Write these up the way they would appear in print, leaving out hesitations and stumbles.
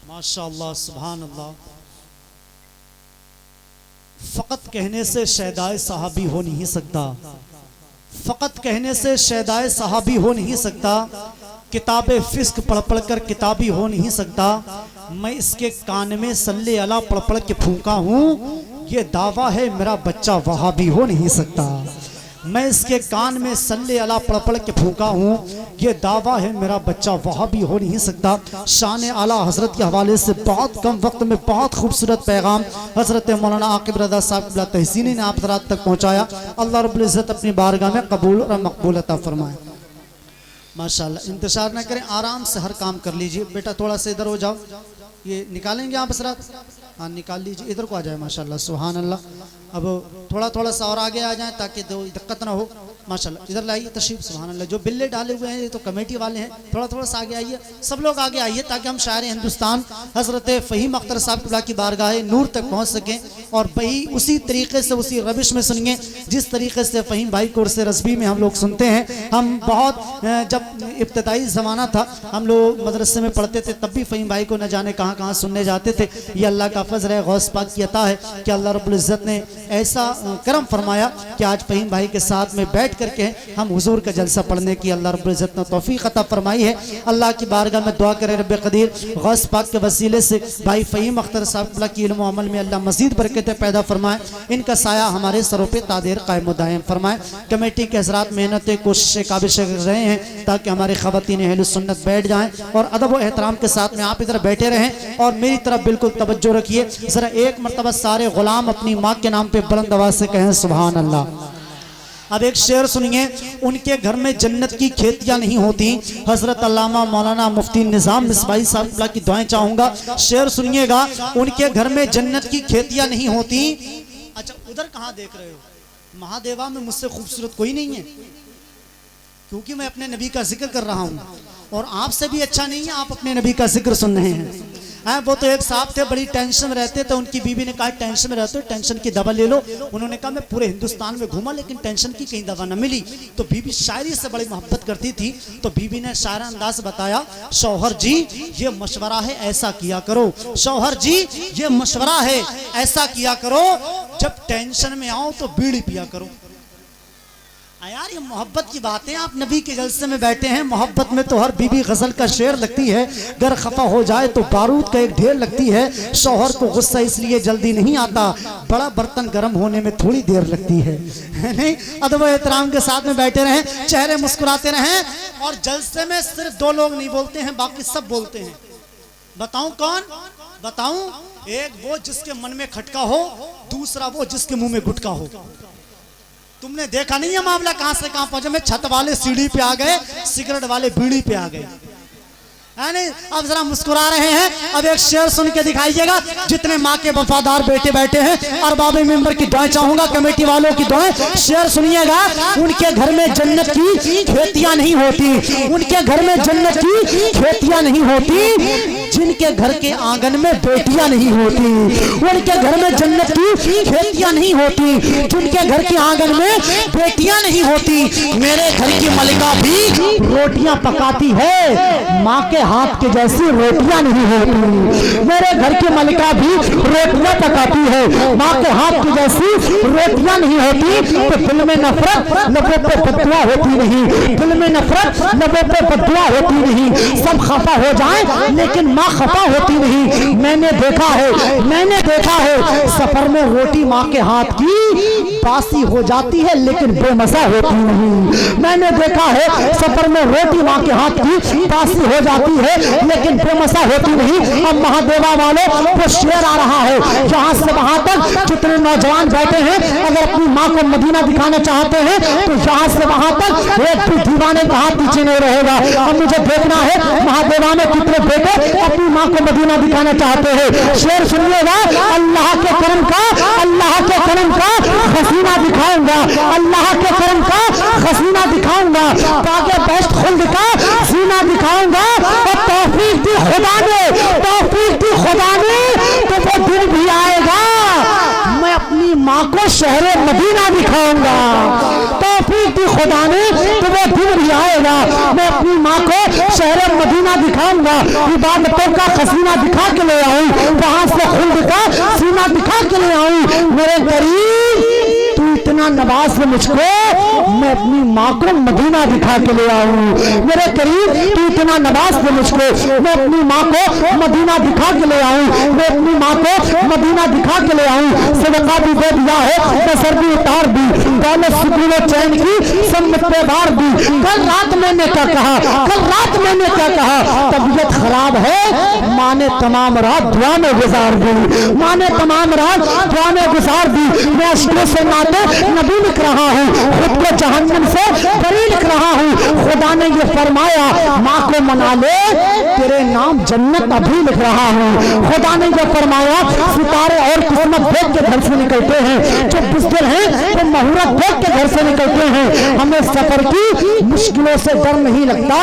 ماشاء اللہ سبحان اللہ. فقط کہنے سے شیدائے صحابی ہو نہیں سکتا، فقط کہنے سے شیدائے صحابی ہو نہیں سکتا، کتاب فسق پڑھ پڑھ کر کتابی ہو نہیں سکتا. میں اس کے کان میں صلی اللہ پڑھ پڑھ کے پھونکا ہوں، یہ دعویٰ ہے میرا بچہ وہابی ہو نہیں سکتا. میں اس کے کان میں صلی اللہ پڑھ پڑھ کے پھونکا ہوں، یہ دعویٰ ہے میرا بچہ وہابی ہو نہیں سکتا. شان اعلیٰ حضرت کے حوالے سے بہت کم وقت میں بہت خوبصورت پیغام حضرت مولانا عاقب رضا صاحب قبلہ تحسینی نے آپ حضرات تک پہنچایا. اللہ رب العزت اپنی بارگاہ میں قبول اور مقبول عطا فرمائے. ماشاءاللہ انتشار نہ کریں، آرام سے ہر کام کر لیجئے. بیٹا تھوڑا سے ادھر ہو جاؤ، یہ نکالیں گے آپ حضرات؟ ہاں نکال لیجئے، ادھر کو آ جائے. ماشاءاللہ سبحان اللہ. اب تھوڑا سا اور آگے آ جائیں تاکہ دقت نہ ہو. ماشاءاللہ ادھر لائیے تشریف. سبحان اللہ. جو بلے ڈالے ہوئے ہیں یہ تو کمیٹی والے ہیں، تھوڑا سا آگے آئیے. سب لوگ آگے آئیے تاکہ ہم شاعر ہندوستان حضرت فہیم اختر صاحب قبلہ کی بارگاہ نور تک پہنچ سکیں اور وہی اسی طریقے سے اسی روش میں سنیں جس طریقے سے فہیم بھائی کورس رسبی میں ہم لوگ سنتے ہیں. ہم بہت جب ابتدائی زمانہ تھا ہم لوگ مدرسے میں پڑھتے تھے تب بھی فہیم بھائی کو نہ جانے کہاں کہاں سننے جاتے تھے. یہ اللہ کا فضل ہے، غوث پاک کی عطا ہے کہ اللہ رب العزت نے ایسا کرم فرمایا کہ آج فہیم بھائی کے ساتھ میں بیٹھ کر کے ہم حضور کا جلسہ پڑھنے کی اللہ رب العزت نے توفیق عطا فرمائی ہے. اللہ کی بارگاہ میں دعا کرے رب قدیر غوث پاک کے وسیلے سے بھائی فہیم اختر صاحب کی علم و عمل میں اللہ مزید برکتیں پیدا فرمائے، ان کا سایہ ہمارے سروں پہ تادیر قائم و دائم فرمائے. کمیٹی کے حضرات محنتیں کوششیں کابشیں کر رہے ہیں تاکہ ہماری خواتین اہل سنت بیٹھ جائیں اور ادب و احترام کے ساتھ میں آپ ادھر بیٹھے رہیں اور میری طرف بالکل توجہ رکھیے. ذرا ایک مرتبہ سارے غلام اپنی ماں کے نام پہ بلند آواز سے کہیں سبحان اللہ. اب ایک شعر سنیے. ان کے گھر میں جنت کی کھیتیاں نہیں ہوتی. حضرت علامہ مولانا مفتی نظام مصباحی صاحب کی دعائیں چاہوں گا. شعر سنیے گا. ان کے گھر میں جنت کی کھیتیاں نہیں ہوتی. اچھا ادھر کہاں دیکھ رہے ہو؟ مہادیوا میں مجھ سے خوبصورت کوئی نہیں ہے کیونکہ میں اپنے نبی کا ذکر کر رہا ہوں اور آپ سے بھی اچھا نہیں ہے آپ اپنے نبی کا ذکر سن رہے ہیں. وہ تو ایک صاحب تھے بڑی ٹینشن میں رہتے تھے. ان کی بیوی نے کہا ٹینشن میں رہتے ہو ٹینشن کی دوا لے لو. انہوں نے کہا میں پورے ہندوستان میں گھوما لیکن ٹینشن کی کہیں دوا نہ ملی. تو بیوی شاعری سے بڑی محبت کرتی تھی تو بیوی نے شاعرہ انداز بتایا شوہر جی یہ مشورہ ہے ایسا کیا کرو، شوہر جی یہ مشورہ ہے ایسا کیا کرو، جب ٹینشن میں آؤ تو بیڑی پیا کرو. یار یہ محبت کی باتیں. آپ نبی کے جلسے میں بیٹھے ہیں. محبت میں تو ہر بی بی غزل کا شعر لگتی ہے. گر خفا ہو جائے تو بارود کا ایک ڈھیر لگتی ہے. شوہر کو غصہ اس لیے جلدی نہیں آتا، بڑا برتن گرم ہونے میں تھوڑی دیر لگتی ہے. نہیں ادب و احترام کے ساتھ میں بیٹھے رہیں، چہرے مسکراتے رہیں. اور جلسے میں صرف دو لوگ نہیں بولتے ہیں باقی سب بولتے ہیں. بتاؤں کون؟ بتاؤں. ایک وہ جس کے من میں کھٹکا ہو، دوسرا وہ جس کے منہ میں گٹکا ہو. تم نے دیکھا نہیں ہے معاملہ کہاں سے کہاں پہنچا. میں چھت والے سیڑھی پہ آ گئے، سگریٹ والے بیڑی پہ آ گئے. اب ذرا مسکرا رہے ہیں. اب ایک شعر سن کے دکھائیے گا. جتنے ماں کے وفادار بیٹے بیٹھے ہیں ارباب ممبر کی دعائیں چاہوں گا، کمیٹی والوں کی دعائیں. شعر سنیے گا. ان کے گھر میں جنت کی کھیتیاں نہیں ہوتی. ان کے گھر میں جنت کی کھیتیاں نہیں ہوتی. جن کے گھر کے آنگن میں بیٹیاں نہیں ہوتی. ان کے گھر میں جنت کی کھیتیاں نہیں ہوتی. جن کے گھر کے آنگن میں بیٹیاں نہیں ہوتی. میرے گھر کی ملکہ بھی روٹیاں پکاتی ہے، ماں کے ہاتھ کے جیسی روٹیاں نہیں ہوتی. میرے گھر کی ملکہ بھی روٹیاں پکاتی ہے، ماں کے ہاتھ کی جیسی روٹیاں نہیں ہوتی. تو دل میں نفرت لبوں پہ بددعا ہوتی نہیں. دل میں نفرت لبوں پہ بددعا ہوتی نہیں. سب خفا ہو جائیں لیکن ماں خفا ہوتی نہیں. میں نے دیکھا ہے سفر میں روٹی ماں کے ہاتھ کی باسی ہو جاتی ہے لیکن بے مزہ ہوتی نہیں. میں نے دیکھا ہے سفر میں روٹی ماں کے ہاتھ کی باسی ہو جاتی ہے لیکن بے مزہ ہوتی نہیں. اب مہادیوا والوں کو شعر آ رہا ہے. یہاں سے وہاں تک جتنے نوجوان بیٹھے ہیں اگر اپنی ماں کو مدینہ دکھانا چاہتے ہیں تو یہاں سے وہاں تک ایک بھی دیوانے کا ہاتھ پیچھے نہیں رہے گا. اب مجھے دیکھنا ہے مہادیوا میں کتنے بیٹے اپنی ماں کو مدینہ دکھانا چاہتے ہیں. شعر سنیے گا. اللہ کے کرم کا خزینہ دکھاؤں گا. اللہ کے کرم کا خزینہ دکھاؤں گا. باغ بہشت خلد کا سینہ دکھاؤں گا. اور توفیق دی خدا نے تو وہ دن بھی آئے گا میں اپنی ماں کو شہر مدینہ دکھاؤں گا. توفیق دی کی خدا نے تو وہ دن بھی آئے گا میں اپنی ماں کو شہر مدینہ دکھاؤں گا، عبادتوں کا خزینہ دکھا کے لے آؤں، وہاں سے خلد کا سینہ دکھا کے لے آؤں۔ میرے قریب تو اتنا نواز مجھ کو، میں اپنی ماں کو مدینہ دکھا کے لے آؤں۔ میرے قریب تو اتنا نواز مجھ کو، میں اپنی ماں کو مدینہ دکھا کے لے آؤں، میں اپنی ماں کو مدینہ دکھا کے لے آؤں۔ صدقہ بھی دے دیا ہے، نصر بھی اتار دی، دولت سکون و چین کی سمت پہ بار دی۔ کل رات میں نے کیا کہا، کل رات میں نے کیا کہا، طبیعت خراب ہے، ماں نے تمام رات دعا میں گزار دی، ماں نے تمام رات دعا میں گزار دی۔ میں اشکوں سے ناطے نبی لکھ رہا ہوں، خود کو جہنم سے بری لکھ رہا ہوں۔ خدا نے یہ فرمایا ماں کو منا لے، تیرے نام جنت ابھی لکھ رہا ہوں۔ خدا نے یہ فرمایا ستارے اور قسمت دیکھ کے گھر سے نکلتے ہیں، جو بزدل ہیں وہ مہورت دیکھ کے گھر سے نکلتے ہیں۔ ہمیں سفر کی مشکلوں سے ڈر نہیں لگتا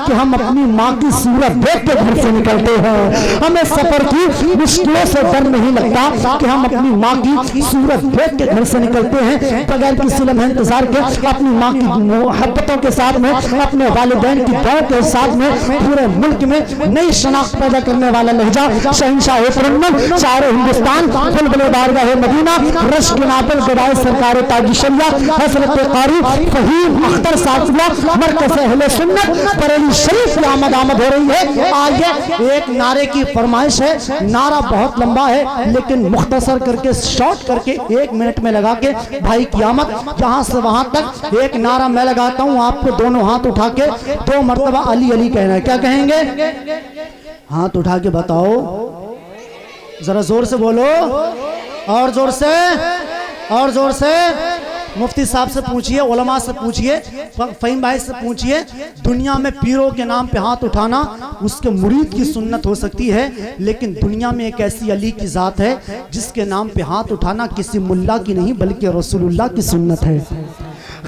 کہ ہم اپنی ماں کی صورت دیکھ کے گھر سے نکلتے ہیں۔ ہمیں سفر کی مشکلوں سے ڈر نہیں لگتا کہ ہم اپنی ماں کی صورت دیکھ کے گھر سے نکلتے ہیں، بغیر کسی لمحے انتظار کے اپنی ماں کی محبتوں کے ساتھ میں، اپنے والدین کی دعاؤں کے ساتھ میں پورے ملک میں نئی شناخت پیدا کرنے والا لہجہ شہنشاہ ترنم چارے ہندوستان بلبل بارگاہ مدینہ رشک ناطق گدائے سرکار تاج شریعہ حضرت قاری فہیم اختر صاحب مرکز اہل سنت بریلی شریف کی آمد ہو رہی ہے۔ آئیے ایک نعرے کی فرمائش ہے، نعرہ بہت لمبا ہے لیکن مختصر کر کے شارٹ کر کے 1 منٹ میں لگا کے بھائی کی آمد، جہاں سے وہاں تک ایک نعرہ میں لگاتا ہوں، آپ کو دونوں ہاتھ اٹھا کے 2 مرتبہ علی علی کہنا ہے۔ کیا کہیں گے؟ ہاتھ اٹھا کے بتاؤ، ذرا زور سے بولو، اور زور سے، اور زور سے۔ مفتی صاحب سے پوچھئے، علماء سے پوچھئے، فہیم بھائی سے پوچھئے، دنیا میں پیروں کے نام پہ ہاتھ اٹھانا اس کے مرید کی سنت ہو سکتی ہے، لیکن دنیا میں ایک ایسی علی کی ذات ہے جس کے نام پہ ہاتھ اٹھانا کسی ملا کی نہیں بلکہ رسول اللہ کی سنت ہے۔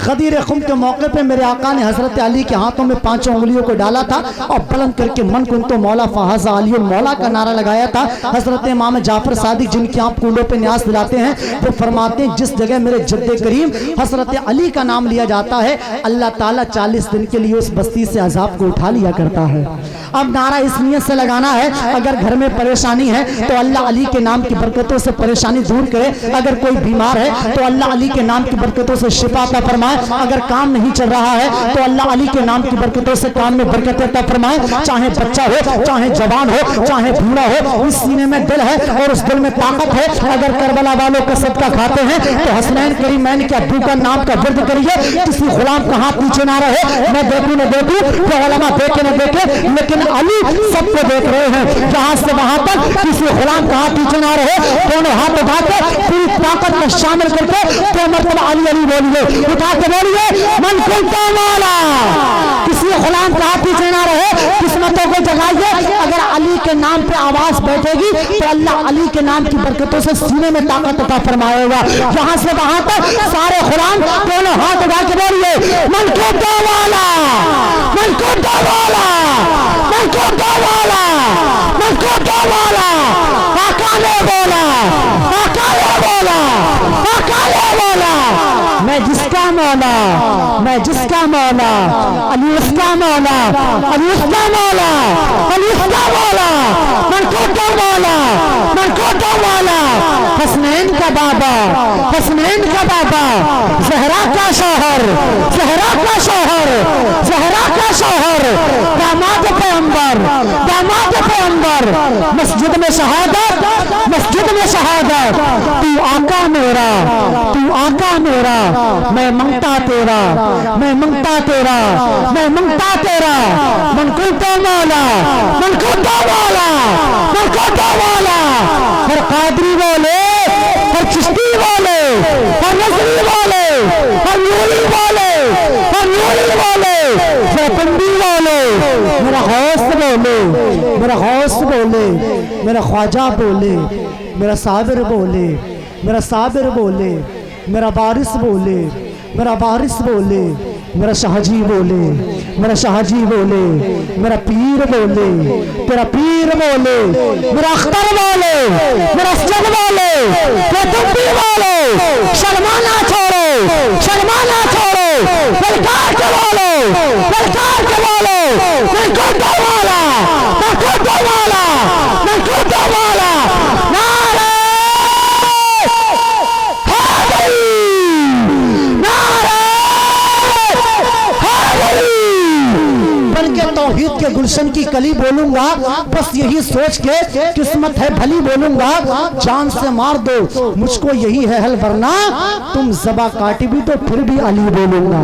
غدیر خم کے موقع پہ میرے آقا نے حضرت علی کے ہاتھوں میں 5 انگلیوں کو ڈالا تھا اور بلند کر کے من کنتو مولا فہذا علی المولا کا نعرہ لگایا تھا۔ حضرت امام جعفر صادق جن کی آپ کونڈوں پہ نیاز دلاتے ہیں، وہ فرماتے ہیں جس جگہ میرے جد کریم حضرت علی کا نام لیا جاتا ہے، اللہ تعالیٰ 40 دن کے لیے اس بستی سے عذاب کو اٹھا لیا کرتا ہے۔ اب نعرہ اس نیت سے لگانا ہے، اگر گھر میں پریشانی ہے تو اللہ علی کے نام کی برکتوں سے پریشانی دور کرے، اگر کوئی بیمار ہے تو اللہ علی کے نام کی برکتوں سے شفا عطا فرمائے، اگر کام نہیں چل رہا ہے تو اللہ علی کے نام کی برکتوں سے کام میں برکت عطا فرمائے، چاہے بچہ ہو، چاہے جوان ہو، چاہے بوڑھا ہو، اس سینے میں دل ہے اور اس دل میں طاقت ہے۔ اگر کربلا والوں کا صدقہ کھاتے ہیں تو حسنین کریمین کے ابو کا نام کا ورد کریے، کسی غلام کا ہاتھ نیچے نہ رہے، میں دیکھوں نہ دیکھوں، وہ علماء دیکھے نہ دیکھے، لیکن علی سب کو دیکھ رہے ہیں، جہاں سے وہاں تک کسی غلام کا ہاتھ نیچے نہ رہے، دونوں ہاتھ اٹھا کے پوری طاقت میں شامل کر کے 2 مرتبہ علی علی بولیے، اٹھا کے بولیے من کنتو مولا۔ کسی غلام کا ہاتھ نیچے نہ رہے، قسمتوں کو جگائیے، اگر علی کے نام پہ آواز بیٹھے گی تو اللہ علی کے نام کی برکتوں سے سینے میں طاقت عطا فرمائے گا۔ جہاں سے وہاں تک سارے غلام دونوں ہاتھ اٹھا کے بولیے من کنتو مولا، من کنتو مولا، من کنتو مولا، من کنتو مولا۔ آقا نے بولا، آقا نے بولا، آقا نے بولا، میں جس کا مولا، میں جس کا مولا، علی اس کا مولا، علی اس کا مولا، علی اس کا مولا، من کنتو مولا، من کنتو مولا۔ حسنین کا بابا، حسنین کا بابا، زہرا کا شوہر، زہرا کا شوہر، زہرا کا شوہر، داماد پیغمبر، داماد پیغمبر، مسجد میں شہادت، مسجد میں شہادت، تو آقا میرا، تو آقا میرا، میں منگتا تیرا، میں منگتا تیرا، میں منگتا تیرا، من کنتو مولا، من کنتو مولا، من کنتو مولا۔ ہر قادری بولے، ہر چشتی بولے، ہر نظری بولے، ہر نوری بولے، ہر نوری بولے، زیپندی بولے، میرا غوث بولے، میرا غوث بولے، میرا خواجہ بولے، میرا صابر بولے، میرا صابر بولے، میرا وارث بولے، میرا وارث بولے، میرا شاہ جی بولے، میرا شاہ جی بولے، میرا پیر بولے، تیرا پیر بولے، میرا اختر بولے، میرا سجن بولے، کہ تم بھی بولو، شرمانا چھوڑو، شرمانا چھوڑو، بلکار کے بولو، بلکار کے بولو، میں کوٹو والا، میں کوٹو والا، میں کوٹو والا، نعرہ حیدری، نعرہ حیدری۔ بلکہ توحید کے گلشن کی کلی بولوں گا، بس یہی سوچ کے قسمت ہے بھلی بولوں گا، جان سے مار دو مجھ کو یہی ہے حل، ورنہ تم ذبح کاٹی بھی تو پھر بھی علی بولوں گا۔